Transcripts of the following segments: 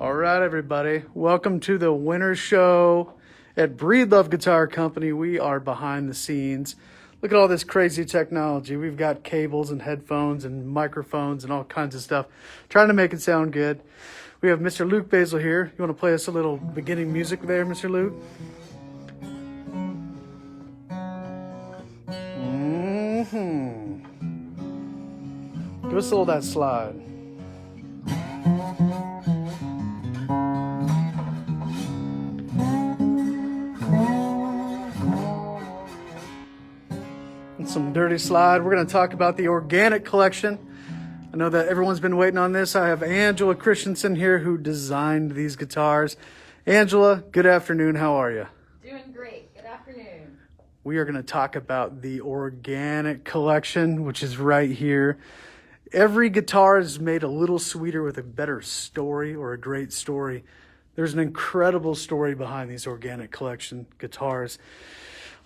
All right, everybody. Welcome to the winter show at Breedlove Guitar Company. We are behind the scenes. Look at all this crazy technology. We've got cables and headphones and microphones and all kinds of stuff, trying to make it sound good. We have Mr. Luke Basil here. You want to play us a little beginning music there, Mr. Luke? Give us a little of that slide. And some dirty slide. We're going to talk about the organic collection. I know that everyone's been waiting on this. I have Angela Christensen here who designed these guitars. Angela, good afternoon. How are you? Doing great. Good afternoon. We are going to talk about the organic collection, which is right here. Every guitar is made a little sweeter with a better story or a great story. There's an incredible story behind these organic collection guitars.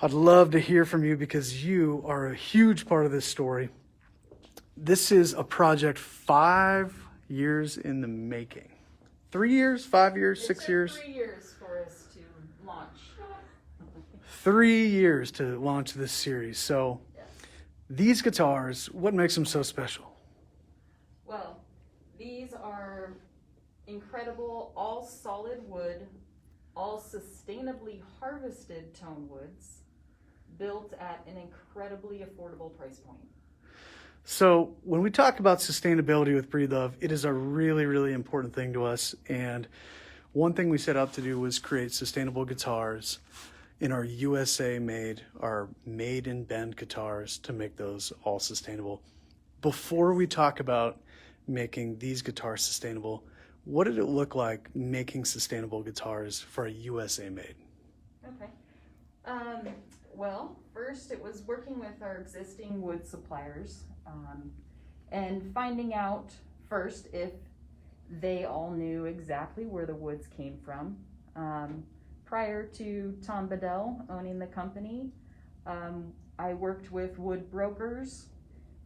I'd love to hear from you because you are a huge part of this story. This is a project 5 years in the making. 3 years, 5 years, 6 years? 3 years for us to launch. 3 years to launch this series. So Yes. These guitars, what makes them so special? Well, these are incredible, all solid wood, all sustainably harvested tone woods, built at an incredibly affordable price point. So when we talk about sustainability with Breedlove, it is a really, really important thing to us. And one thing we set out to do was create sustainable guitars in our USA made, our made in Bend guitars to make those all sustainable. Before we talk about making these guitars sustainable, what did it look like making sustainable guitars for a USA made? Okay. Well, first it was working with our existing wood suppliers and finding out first if they all knew exactly where the woods came from. Prior to Tom Bedell owning the company, I worked with wood brokers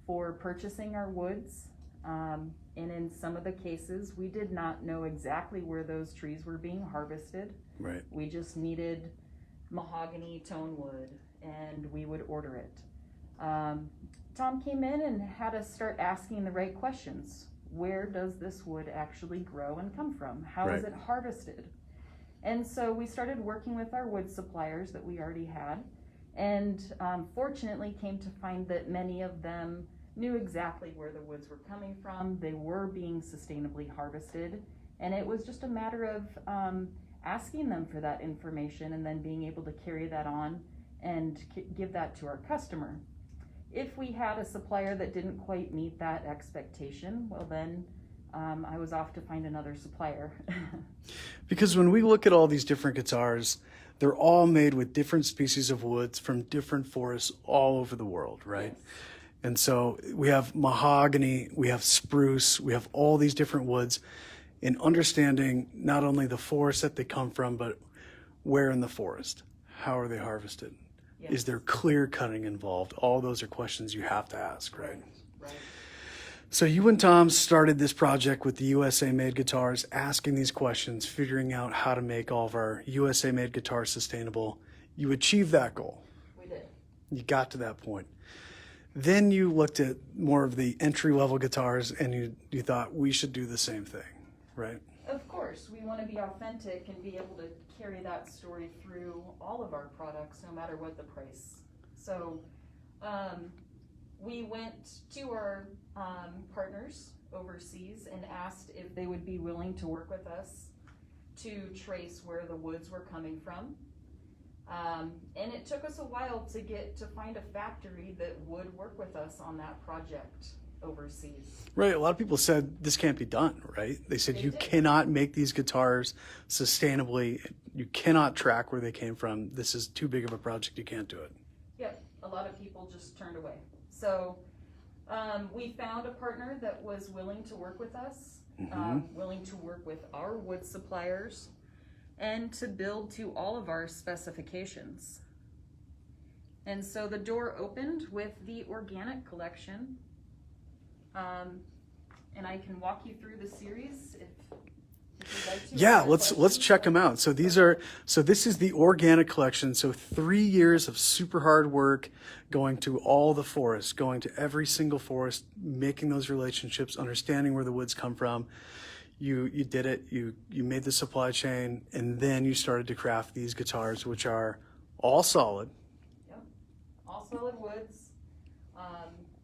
for purchasing our woods. And in some of the cases, we did not know exactly where those trees were being harvested. Right. We just needed mahogany tone wood and we would order it. Tom came in and had us start asking the right questions. Where does this wood actually grow and come from? How is it harvested? And so we started working with our wood suppliers that we already had, and fortunately came to find that many of them knew exactly where the woods were coming from. They were being sustainably harvested, and it was just a matter of asking them for that information and then being able to carry that on and give that to our customer. If we had a supplier that didn't quite meet that expectation, well then I was off to find another supplier. Because when we look at all these different guitars, they're all made with different species of woods from different forests all over the world, right? Yes. And so we have mahogany, we have spruce, we have all these different woods, and understanding not only the forest that they come from, but where in the forest, how are they harvested? Yes. Is there clear cutting involved? All those are questions you have to ask, right? Right. So you and Tom started this project with the USA made guitars, asking these questions, figuring out how to make all of our USA made guitars sustainable. You achieved that goal. We did. You got to that point. Then you looked at more of the entry-level guitars and you thought we should do the same thing, right? Of course, we want to be authentic and be able to carry that story through all of our products, no matter what the price. So we went to our partners overseas and asked if they would be willing to work with us to trace where the woods were coming from. And it took us a while to find a factory that would work with us on that project overseas. Right. A lot of people said this can't be done, right? They said you cannot make these guitars sustainably. You cannot track where they came from. This is too big of a project. You can't do it. Yep. A lot of people just turned away. So we found a partner that was willing to work with us, willing to work with our wood suppliers, and to build to all of our specifications. And so the door opened with the organic collection. And I can walk you through the series if If you'd like to Yeah, ask let's questions. check them out. So this is the organic collection. So 3 years of super hard work, going to all the forests, going to every single forest, making those relationships, understanding where the woods come from. You did it. You made the supply chain, and then you started to craft these guitars, which are all solid. Yep. All solid woods,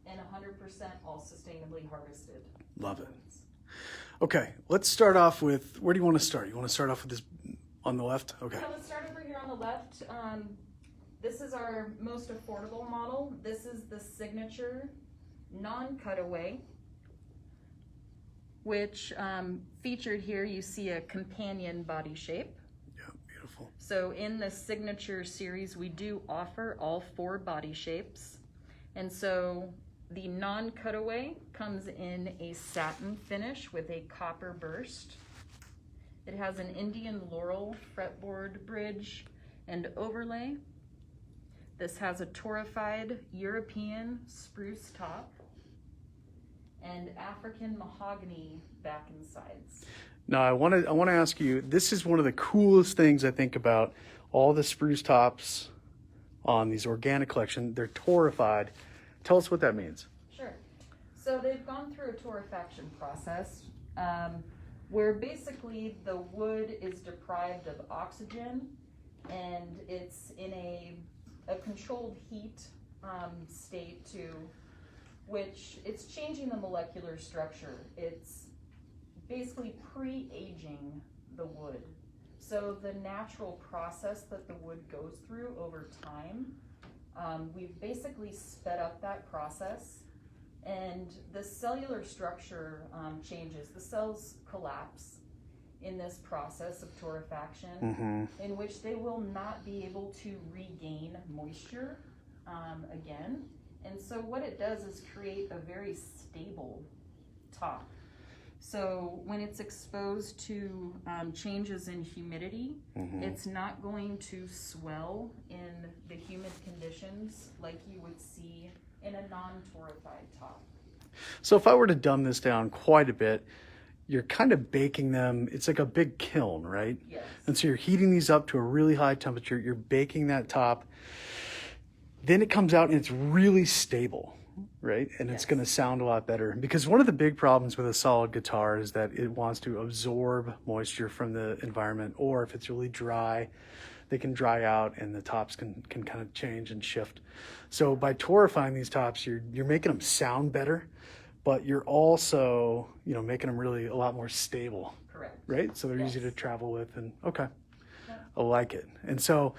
and 100% all sustainably harvested. Love it. woods. Okay, let's start off with, where do you want to start? You want to start off with this on the left? Okay. So let's start over here on the left. This is our most affordable model. This is the signature Non-Cutaway, which featured here you see a companion body shape. Yeah, beautiful. So in the signature series, we do offer all 4 body shapes. And so the Non-Cutaway comes in a satin finish with a copper burst. It has an Indian laurel fretboard bridge and overlay. This has a torrefied European spruce top and African mahogany back and sides. Now I want to ask you, this is one of the coolest things I think about all the spruce tops on these organic collection. They're torrefied. Tell us what that means. Sure. So they've gone through a torrefaction process where basically the wood is deprived of oxygen and it's in a controlled heat state to which it's changing the molecular structure. It's basically pre-aging the wood. So the natural process that the wood goes through over time, we've basically sped up that process, and the cellular structure changes. The cells collapse in this process of torrefaction, in which they will not be able to regain moisture again. And so what it does is create a very stable top. So when it's exposed to changes in humidity, it's not going to swell in the humid conditions like you would see in a non-torrefied top. So if I were to dumb this down quite a bit, you're kind of baking them. It's like a big kiln, right? Yes. And so you're heating these up to a really high temperature. You're baking that top. Then it comes out and it's really stable, right? And it's going to sound a lot better, because one of the big problems with a solid guitar is that it wants to absorb moisture from the environment, or if it's really dry, they can dry out and the tops can kind of change and shift. So by torrefying these tops, you're making them sound better, but you're also, making them really a lot more stable. Correct. Right? So they're easy to travel with, and okay. Yeah. I like it. And so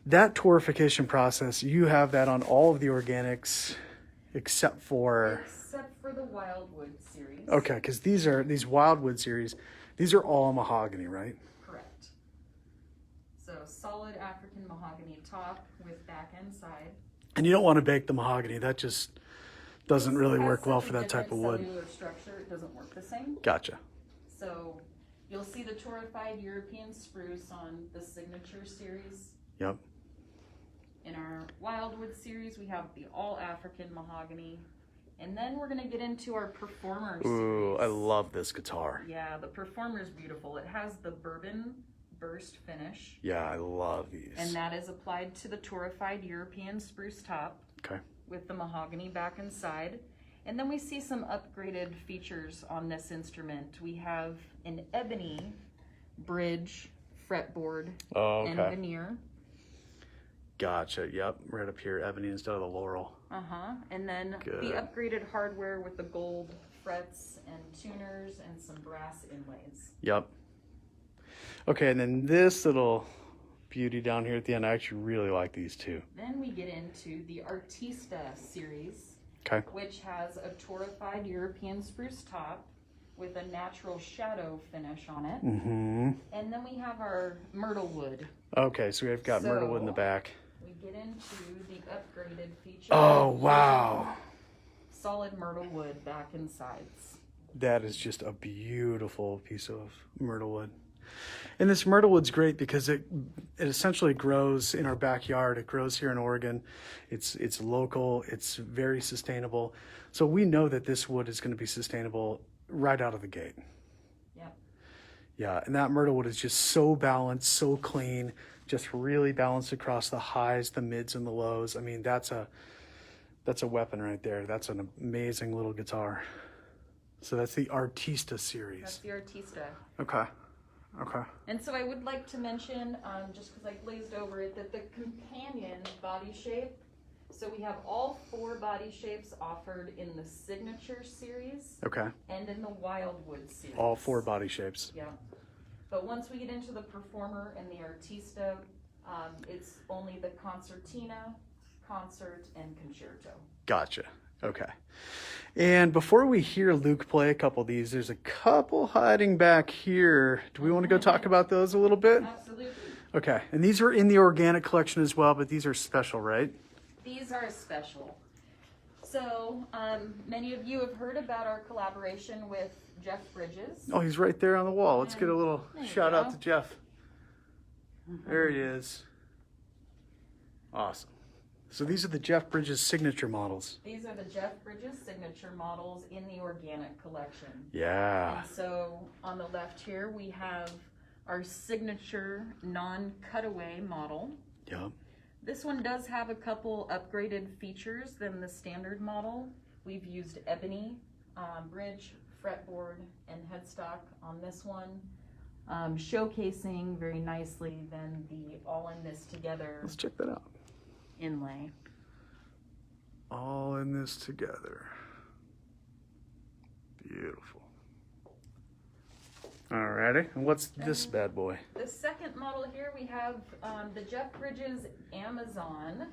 that torrefication process, you have that on all of the organics except for the Wildwood series. Okay, because these Wildwood series, these are all mahogany, right? Correct. So solid African mahogany top with back and side. And you don't want to bake the mahogany. That just doesn't really work well for that type of wood. Cellular structure, it doesn't work the same. Gotcha. So you'll see the torrefied European spruce on the signature series. Yep. In our Wildwood series, we have the all African mahogany. And then we're going to get into our Performer series. Ooh, I love this guitar. Yeah, the Performer is beautiful. It has the bourbon burst finish. Yeah, I love these. And that is applied to the torrefied European spruce top. Okay. With the mahogany back and side. And then we see some upgraded features on this instrument. We have an ebony bridge, fretboard, and veneer. Gotcha. Yep. Right up here, ebony instead of the laurel. And then the upgraded hardware with the gold frets and tuners and some brass inlays. Yep. Okay, and then this little beauty down here at the end, I actually really like these two. Then we get into the Artista series, which has a torrefied European spruce top with a natural shadow finish on it. And then we have our Myrtle Wood. Okay, so we've got Myrtle Wood in the back. We get into the upgraded feature. Oh, wow. Solid Myrtle Wood back and sides. That is just a beautiful piece of Myrtle Wood. And this Myrtle Wood's great because it essentially grows in our backyard. It grows here in Oregon. It's local. It's very sustainable. So we know that this wood is going to be sustainable right out of the gate. Yep. Yeah, and that Myrtlewood is just so balanced, so clean, just really balanced across the highs, the mids, and the lows. I mean, that's a weapon right there. That's an amazing little guitar. So that's the Artista series. That's the Artista. Okay. Okay. And so I would like to mention, just because I glazed over it, that the companion body shape, so we have all 4 body shapes offered in the Signature series. Okay. And in the Wildwood series. All 4 body shapes. Yeah. But once we get into the Performer and the Artista, it's only the Concertina, Concert, and Concerto. Gotcha. Okay. And before we hear Luke play a couple of these, there's a couple hiding back here. Do we want to go talk about those a little bit? Absolutely. Okay. And these are in the organic collection as well, but these are special, right? These are special. So, many of you have heard about our collaboration with Jeff Bridges. Oh, he's right there on the wall. Let's get a little There you shout out go. to Jeff. There he is. Awesome. So these are the Jeff Bridges signature models. These are the Jeff Bridges signature models in the organic collection. Yeah. And so on the left here, we have our signature non-cutaway model. Yep. This one does have a couple upgraded features than the standard model. We've used ebony, bridge, fretboard, and headstock on this one, showcasing very nicely then the all in this together Let's check that out. inlay. All in this together. Beautiful. Alrighty. And what's this bad boy? The second model here, we have the Jeff Bridges Amazon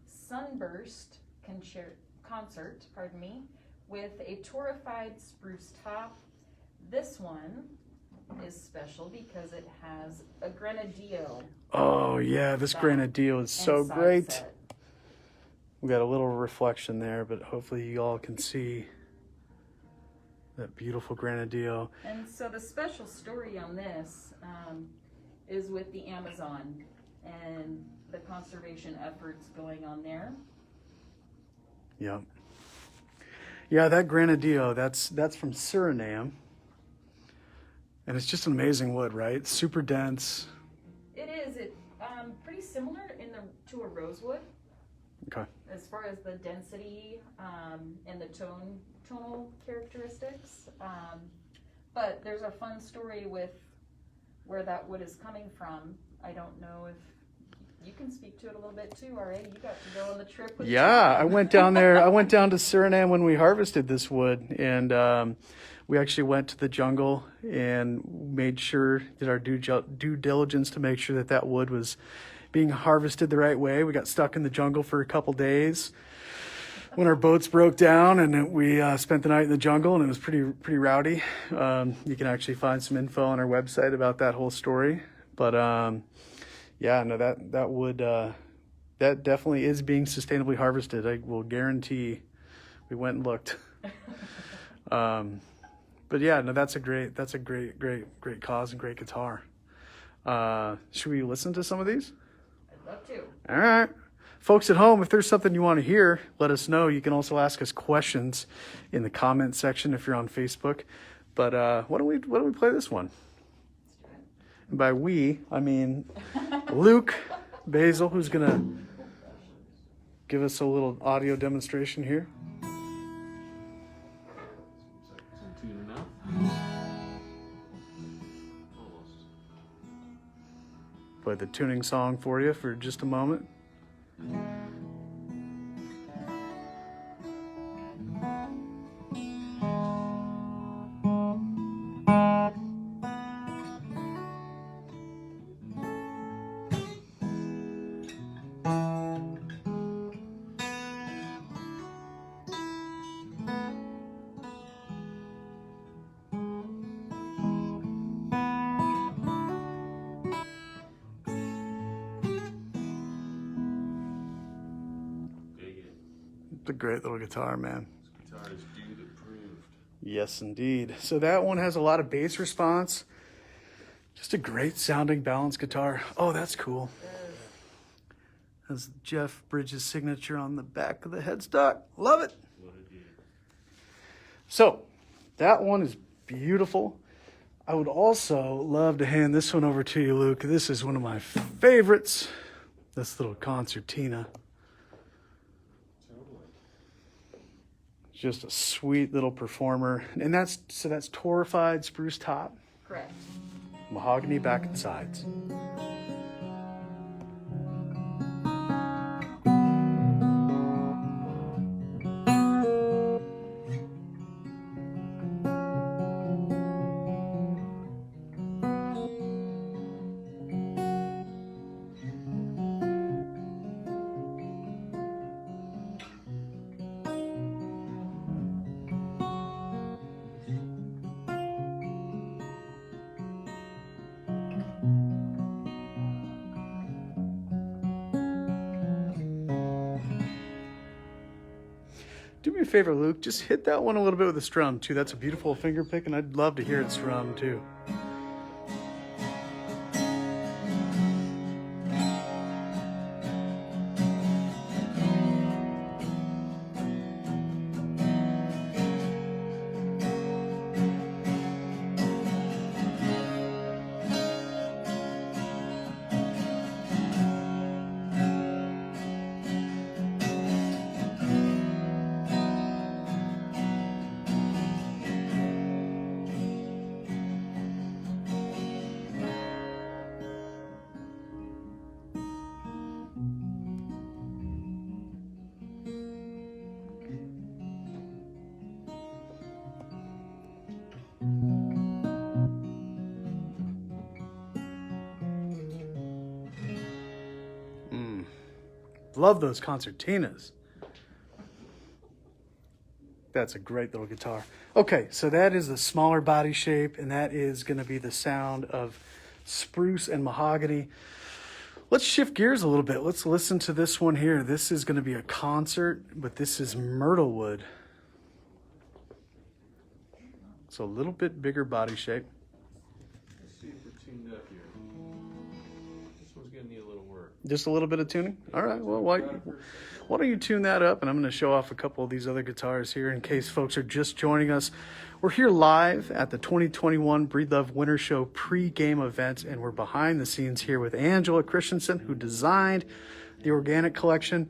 Sunburst concert, with a torrefied spruce top. This one is special because it has a grenadillo. Oh yeah, this grenadillo is so and side great. set. We got a little reflection there, but hopefully you all can see that beautiful grenadillo. And so the special story on this is with the Amazon and the conservation efforts going on there. Yep. Yeah, that grenadillo, that's from Suriname. And it's just an amazing wood, right? Super dense. It is. Pretty similar to a rosewood Okay. as far as the density and the tonal characteristics. But there's a fun story with where that wood is coming from. I don't know if you can speak to it a little bit too, RA. You got to go on the trip with Yeah, Tom. I went down there. I went down to Suriname when we harvested this wood, and we actually went to the jungle and made sure, did our due diligence to make sure that that wood was being harvested the right way. We got stuck in the jungle for a couple days when our boats broke down, and we spent the night in the jungle, and it was pretty rowdy. You can actually find some info on our website about that whole story. But yeah, no, that wood that definitely is being sustainably harvested. I will guarantee. We went and looked. But yeah, no, that's a great cause and great guitar. Should we listen to some of these? I'd love to. All right. Folks at home, if there's something you want to hear, let us know. You can also ask us questions in the comment section if you're on Facebook. But why don't we play this one? And by we, I mean Luke Basil, who's going to give us a little audio demonstration here. Tune enough. Almost. Play the tuning song for you for just a moment. It's a great little guitar, man. This guitar is dude approved. Yes, indeed. So that one has a lot of bass response. Just a great sounding balanced guitar. Oh, that's cool. Has Jeff Bridges' signature on the back of the headstock. Love it. What a dude. So that one is beautiful. I would also love to hand this one over to you, Luke. This is one of my favorites. This little concertina. Totally. Just a sweet little performer. And that's torrefied spruce top, Correct. mahogany back and sides. Do me a favor, Luke. Just hit that one a little bit with a strum, too. That's a beautiful finger pick, and I'd love to hear it strum, too. Love those concertinas. That's a great little guitar. Okay, so that is the smaller body shape, and that is going to be the sound of spruce and mahogany. Let's shift gears a little bit. Let's listen to this one here. This is going to be a concert, but this is Myrtlewood. So a little bit bigger body shape. Let's see if we're tuned up here. This one's gonna need a little work. Just a little bit of tuning? All right, well, why don't you tune that up, and I'm going to show off a couple of these other guitars here in case folks are just joining us. We're here live at the 2021 Breed Love Winter Show pre-game event, and we're behind the scenes here with Angela Christensen, who designed the organic collection.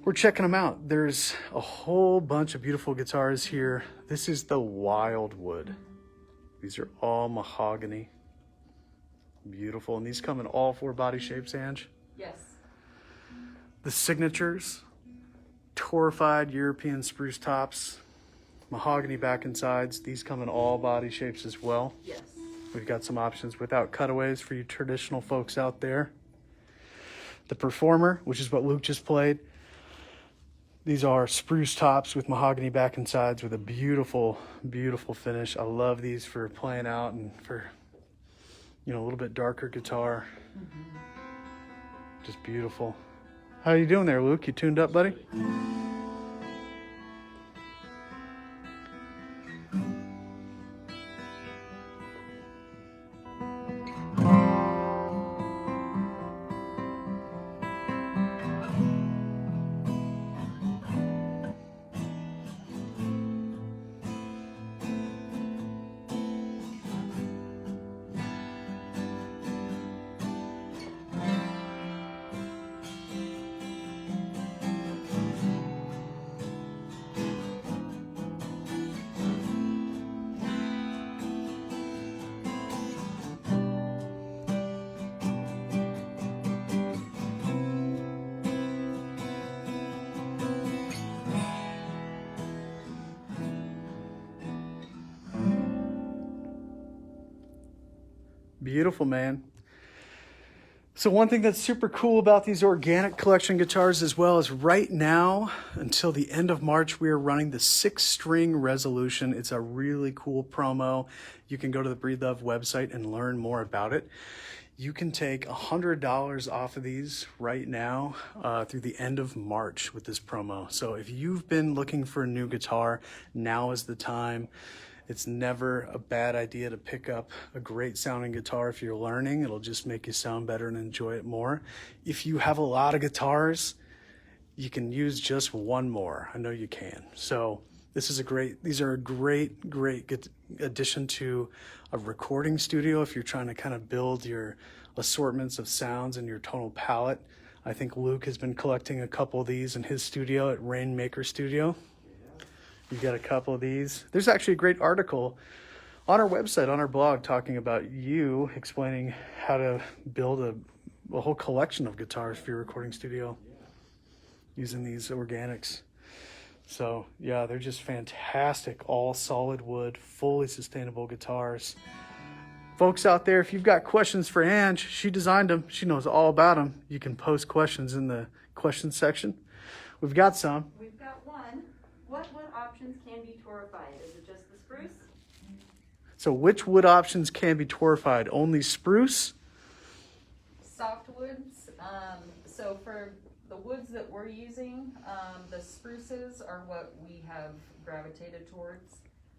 We're checking them out. There's a whole bunch of beautiful guitars here. This is the Wildwood. These are all mahogany. Beautiful, and these come in all four body shapes, Ange. Yes. The signatures, torrefied European spruce tops, mahogany back and sides. These come in all body shapes as well. Yes. We've got some options without cutaways for you traditional folks out there. The Performer, which is what Luke just played. These are spruce tops with mahogany back and sides with a beautiful, beautiful finish. I love these for playing out and for, a little bit darker guitar. Just beautiful. How you doing there, Luke? You tuned up, buddy? Beautiful, man. So one thing that's super cool about these organic collection guitars as well is right now, until the end of March, we are running the 6-string resolution. It's a really cool promo. You can go to the Breed Love website and learn more about it. You can take $100 off of these right now through the end of March with this promo. So if you've been looking for a new guitar, now is the time. It's never a bad idea to pick up a great sounding guitar if you're learning. It'll just make you sound better and enjoy it more. If you have a lot of guitars, you can use just one more. I know you can. So These are a great addition to a recording studio if you're trying to kind of build your assortments of sounds and your tonal palette. I think Luke has been collecting a couple of these in his studio at Rainmaker Studio. You've got a couple of these. There's actually a great article on our website, on our blog, talking about you explaining how to build a whole collection of guitars for your recording studio using these organics. So yeah, they're just fantastic, all solid wood, fully sustainable guitars. Folks out there, if you've got questions for Ange, she designed them. She knows all about them. You can post questions in the questions section. We've got some. We've got one. What wood options can be torrefied? Is it just the spruce? So which wood options can be torrefied? Only spruce? Softwoods. So for the woods that we're using, the spruces are what we have gravitated towards.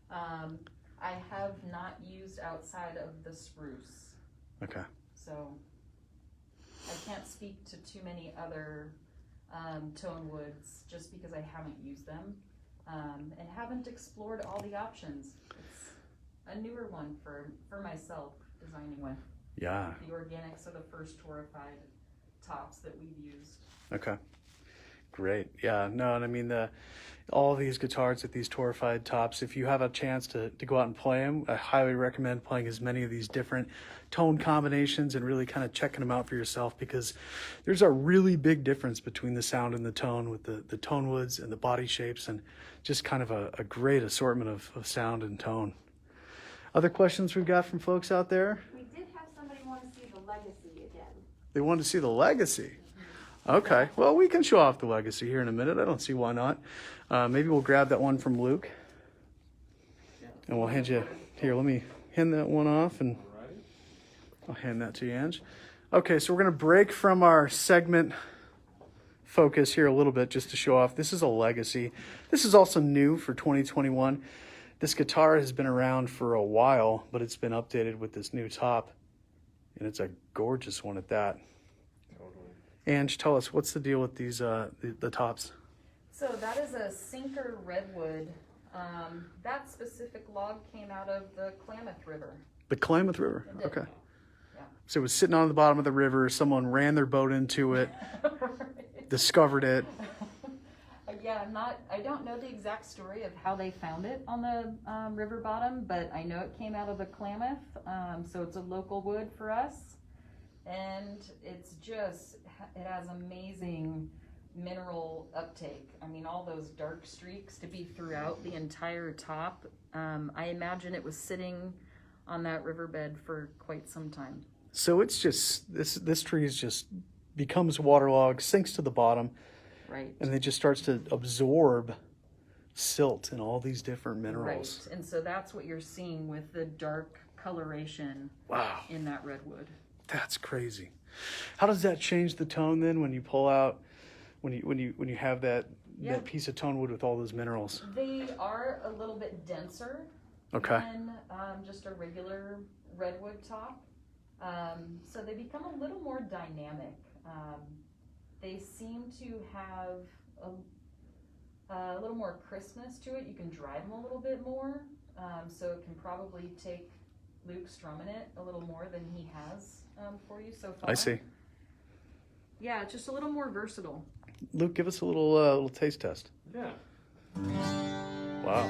I have not used outside of the spruce. Okay. So I can't speak to too many other tone woods just because I haven't used them and haven't explored all the options. It's a newer one for myself designing with. Yeah. The organics are the first torrefied tops that we've used. Okay. Great. Yeah. No, and I mean all of these guitars with these torrefied tops, if you have a chance to go out and play them, I highly recommend playing as many of these different tone combinations and really kind of checking them out for yourself, because there's a really big difference between the sound and the tone with the tone woods and the body shapes, and just kind of a great assortment of sound and tone. Other questions we've got from folks out there? We did have somebody want to see the legacy again. They wanted to see the legacy. Okay, well, we can show off the legacy here in a minute. I don't see why not. Maybe we'll grab that one from Luke. And we'll hand you, here, let me hand that one off and I'll hand that to you, Ange. Okay, so we're going to break from our segment focus here a little bit just to show off. This is a legacy. This is also new for 2021. This guitar has been around for a while, but it's been updated with this new top. And it's a gorgeous one at that. Ange, tell us, what's the deal with these the tops? So that is a sinker redwood. That specific log came out of the Klamath River. The Klamath River. It did. Okay. Yeah. So it was sitting on the bottom of the river. Someone ran their boat into it, Right. discovered it. Yeah, I don't know the exact story of how they found it on the river bottom, but I know it came out of the Klamath. So it's a local wood for us. And it has amazing mineral uptake. I mean, all those dark streaks to be throughout the entire top. I imagine it was sitting on that riverbed for quite some time. So it's just, this tree is just becomes waterlogged, sinks to the bottom, Right. and it just starts to absorb silt and all these different minerals. Right. And so that's what you're seeing with the dark coloration Wow, in that redwood. that's crazy. How does that change the tone then when you pull out, when you have that piece of tone wood with all those minerals? They are a little bit denser Okay. than just a regular redwood top. So they become a little more dynamic. They seem to have a little more crispness to it. You can drive them a little bit more. So it can probably take Luke strumming it a little more than he has for you so far. I see. Yeah, it's just a little more versatile. Luke, give us a little taste test. Yeah. Wow.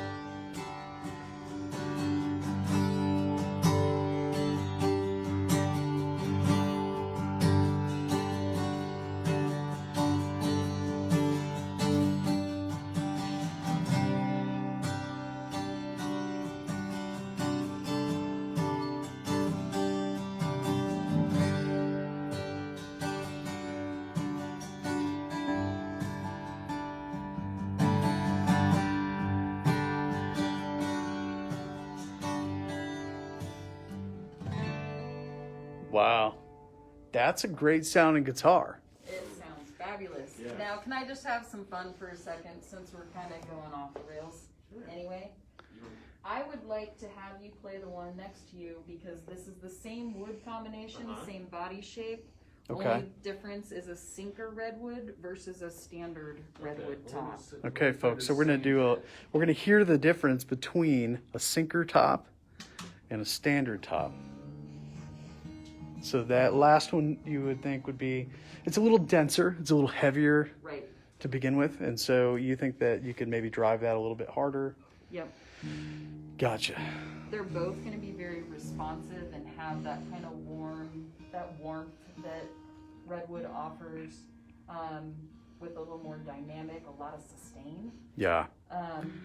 Wow. That's a great sounding guitar. It sounds fabulous. Yeah. Now, can I just have some fun for a second since we're kind of going off the rails? Anyway, I would like to have you play the one next to you because this is the same wood combination, same body shape. Okay. Only difference is a sinker redwood versus a standard redwood top. Okay, folks. So we're gonna hear the difference between a sinker top and a standard top. So that last one you would think would be, it's a little denser, it's a little heavier Right. to begin with, and so you think that you could maybe drive that a little bit harder. Yep. Gotcha. They're both going to be very responsive and have that kind of warmth that redwood offers, with a little more dynamic, a lot of sustain. Yeah.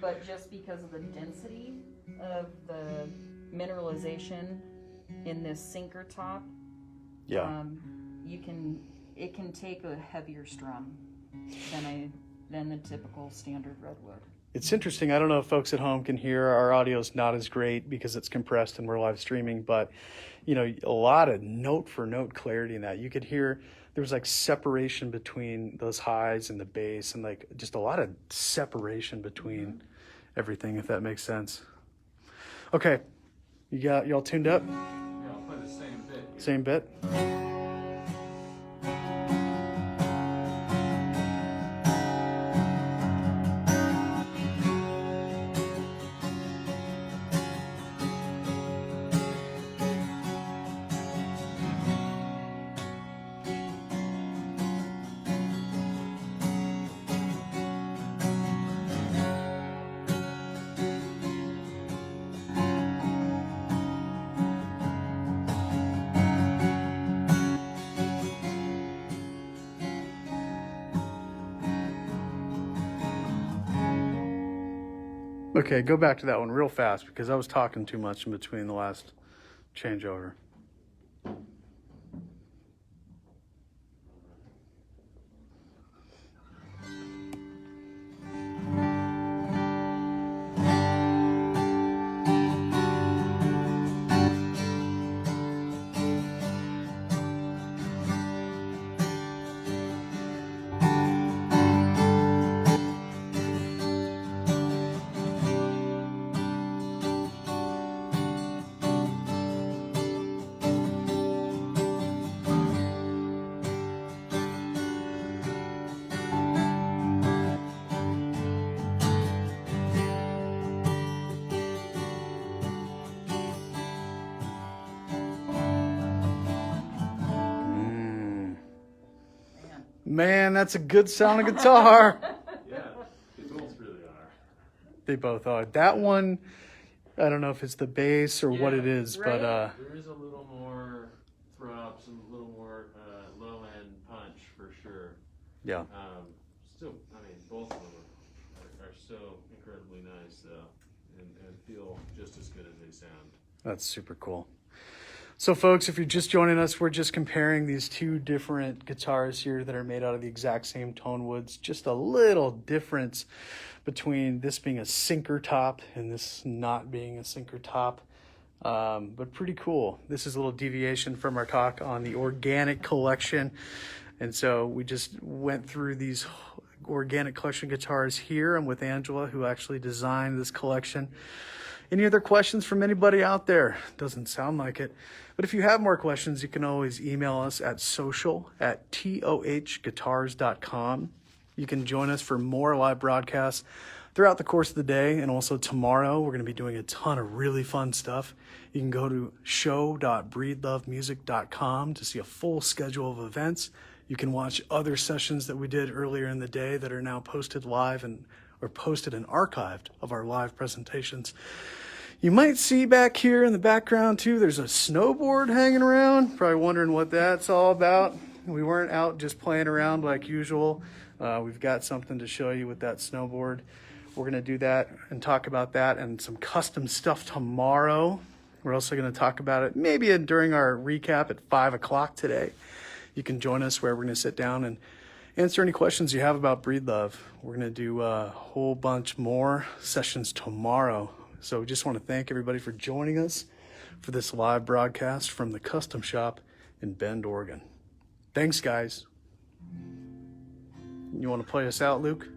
But just because of the density of the mineralization in this sinker top, Yeah. it can take a heavier strum than the typical standard redwood. It's interesting. I don't know if folks at home can hear. Our audio is not as great because it's compressed and we're live streaming, but a lot of note for note clarity in that. You could hear there was like separation between those highs and the bass, and like just a lot of separation between everything, if that makes sense. Okay. Y'all tuned up? Yeah, I'll play the same bit here. Same bit? Okay, go back to that one real fast because I was talking too much in between the last changeover. Man, that's a good sounding guitar. Yeah, they both really are. They both are. That one, I don't know if it's the bass or what it is, right. but There is a little more throb, some little more low end punch for sure. yeah. Still, I mean, both of them are so incredibly nice though, and feel just as good as they sound. That's super cool. So folks, if you're just joining us, we're just comparing these two different guitars here that are made out of the exact same tone woods. Just a little difference between this being a sinker top and this not being a sinker top. But pretty cool. This is a little deviation from our talk on the organic collection. And so we just went through these organic collection guitars here. I'm with Angela, who actually designed this collection. Any other questions from anybody out there? Doesn't sound like it. But if you have more questions, you can always email us at social@tohguitars.com. You can join us for more live broadcasts throughout the course of the day. And also tomorrow, we're going to be doing a ton of really fun stuff. You can go to show.breedlovemusic.com to see a full schedule of events. You can watch other sessions that we did earlier in the day that are now posted live or posted and archived of our live presentations. You might see back here in the background too, there's a snowboard hanging around. Probably wondering what that's all about. We weren't out just playing around like usual. We've got something to show you with that snowboard. We're going to do that and talk about that and some custom stuff tomorrow. We're also going to talk about it maybe during our recap at 5 o'clock today. You can join us where we're going to sit down and answer any questions you have about Breed Love. We're going to do a whole bunch more sessions tomorrow. So we just want to thank everybody for joining us for this live broadcast from the Custom Shop in Bend, Oregon. Thanks, guys. You want to play us out, Luke?